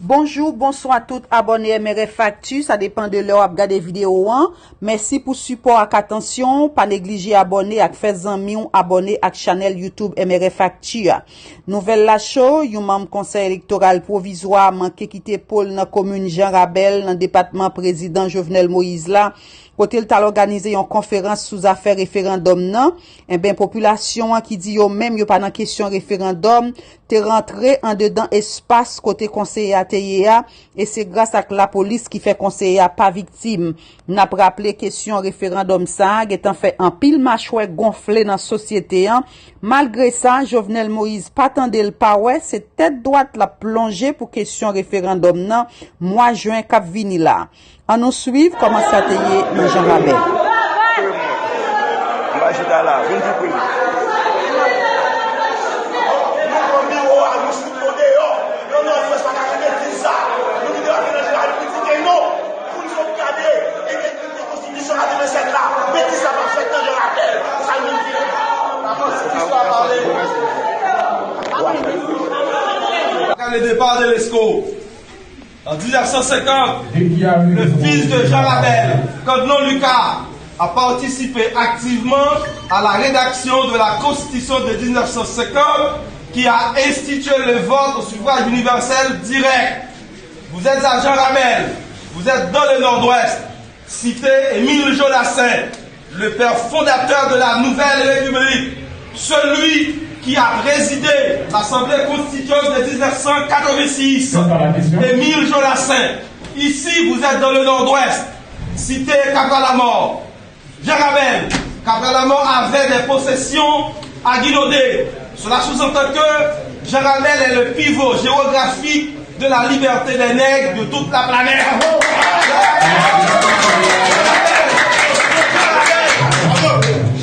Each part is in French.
Bonjour, bonsoir à toutes abonnés MRF Actu, ça dépend de l'heure à regarder vidéo. Merci pour support et attention, pas négliger abonner et faire amis abonner à channel YouTube MRF Actu. Nouvelle la show, un membre conseil électoral provisoire manqué quitter Paul dans commune Jean Rabel dans département président Jovenel Moïse là. Côté le tal organisé une conférence sous affaire référendum nan, et ben population qui dit yo même yo pas dans question référendum, t'es rentré en dedans espace côté conseiller ATIA et c'est grâce à la police qui fait conseiller pas victime. N'a rappelé question référendum ça, étant fait en pile machouet gonflé dans société hein. Malgré ça, Jovenel Moïse pas tendé le pas ouais, c'est tête droite la plongée pour question référendum nan, mois juin cap vini là. On nous suit comment ça te y est, Jean Rabel. Le départ de l'ESCO. En 1950, le fils de Jean Rabel, Codlon Lucas, a participé activement à la rédaction de la Constitution de 1950 qui a institué le vote au suffrage universel direct. Vous êtes à Jean Rabel, vous êtes dans le Nord-Ouest, cité Émile Jodassin, le père fondateur de la Nouvelle République, celui qui a présidé l'Assemblée constituante de 1986, Émile Jodassin. Ici, vous êtes dans le Nord-Ouest, cité Capra-la-Mort. Jean Rabel, Capra-la-Mort avait des possessions à Guinaudé. Cela sous-entend que Jean Rabel est le pivot géographique de la liberté des nègres de toute la planète.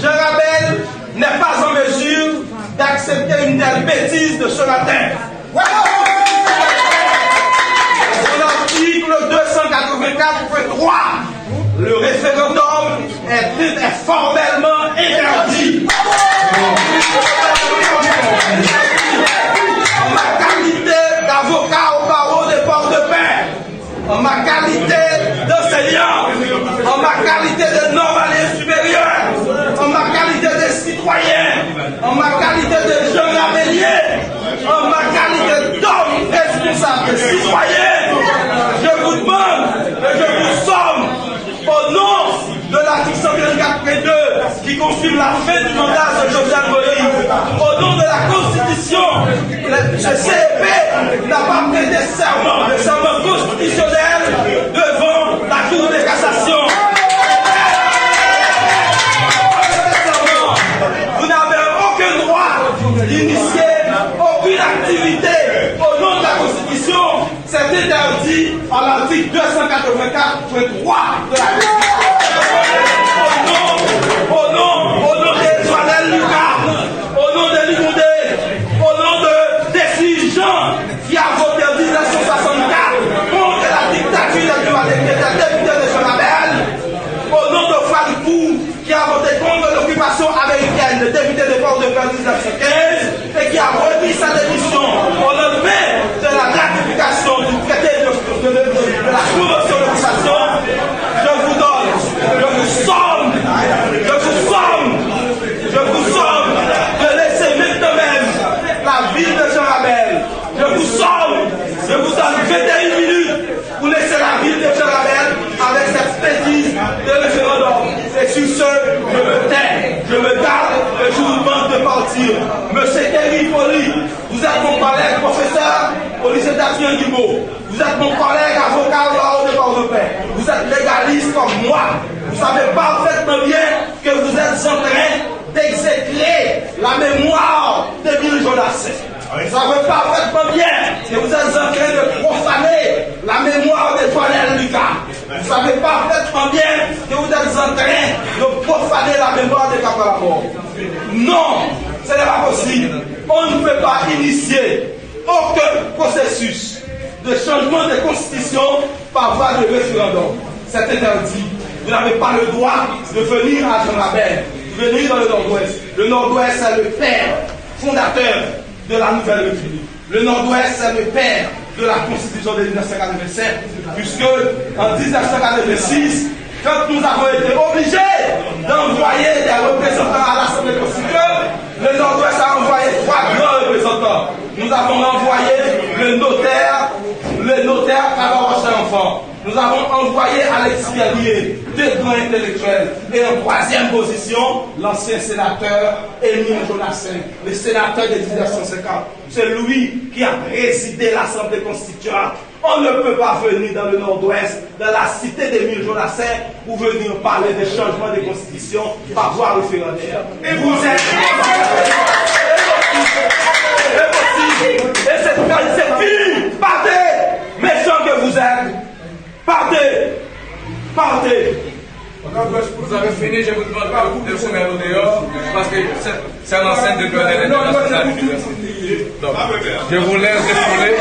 Jean Rabel n'est pas en mesure d'accepter une telle bêtise de ce matin. Son article 284.3, le référendum est formellement interdit. En ma qualité d'avocat au barreau des Port-de-Paix, en ma qualité d'enseignant, en ma qualité de normalien supérieur, en ma qualité de citoyen, en ma qualité de jeune rabellier, en ma qualité d'homme responsable, de citoyen, je vous demande et je vous somme au nom de l'article 124.2 qui confirme la fin du mandat de Jovenel Moïse, au nom de la Constitution, le CEP n'a pas prêté serment, le serment constitutionnel devant la Cour de cassation. Vous n'avez aucun droit d'initier aucune activité au nom de la Constitution. C'est interdit à l'article 284.3 de la Constitution. Au nom de Jovenel Lucas, au nom de Ligondé, au nom de Dessis Jean, qui a voté en 1964 contre la dictature de député de Jean Rabel, au nom de Fadipou, qui a voté contre l'occupation américaine de député de Port-de-Paix en 1915 et qui a remis sa démission au lendemain de la ratification du traité de la Convention de cassation. Je vous donne, je vous somme de laisser maintenant même la ville de Jean Rabel. Je vous donne 21 minutes pour laisser la ville de Jean Rabel avec cette bêtise de référendum. Et sur ce, je me tais, je me garde et je vous demande de partir. Monsieur Kerry Poli, vous êtes mon collègue professeur au lycée d'Assien Guimau. Vous êtes mon collègue avocat au barreau de Port-de-Paix. Vous êtes légaliste comme moi. Vous savez parfaitement bien que vous êtes en train d'exécrer la mémoire d'Émile Jodassin. Vous savez parfaitement bien que vous êtes en train de profaner la mémoire de Jovenel Lucas. Vous savez parfaitement bien que vous êtes en train de profaner la mémoire de Capra-la-Mort. Non, ce n'est pas possible. On ne peut pas initier aucun processus de changement de constitution par voie de référendum. C'est interdit. Vous n'avez pas le droit de venir à Jean Rabel, de venir dans le Nord-Ouest. Le Nord-Ouest, c'est le père fondateur de la Nouvelle République. Le Nord-Ouest, c'est le père de la Constitution de 1987, puisque en 1986, quand nous avons été obligés d'envoyer des représentants à l'Assemblée constituante, le Nord-Ouest a envoyé 3 grands représentants. Nous avons envoyé le notaire Carole Enfant. Nous avons envoyé Alexis Guerrier, 2 grands intellectuels. Et en 3e position, l'ancien sénateur Émile Jonassin, le sénateur de 1950. C'est lui qui a présidé l'Assemblée constituante. On ne peut pas venir dans le Nord-Ouest, dans la cité d'Émile Jonassin, pour venir parler des changements de constitution par voie référendaire. Et vous êtes impossible. Et c'est fini. Partez, méchants que vous êtes. Partez. Partez. Vous avez fini, je vous demande pas de vous mettre au dehors, parce que c'est l'enceinte de l'Université. Donc, je vous laisse défouler.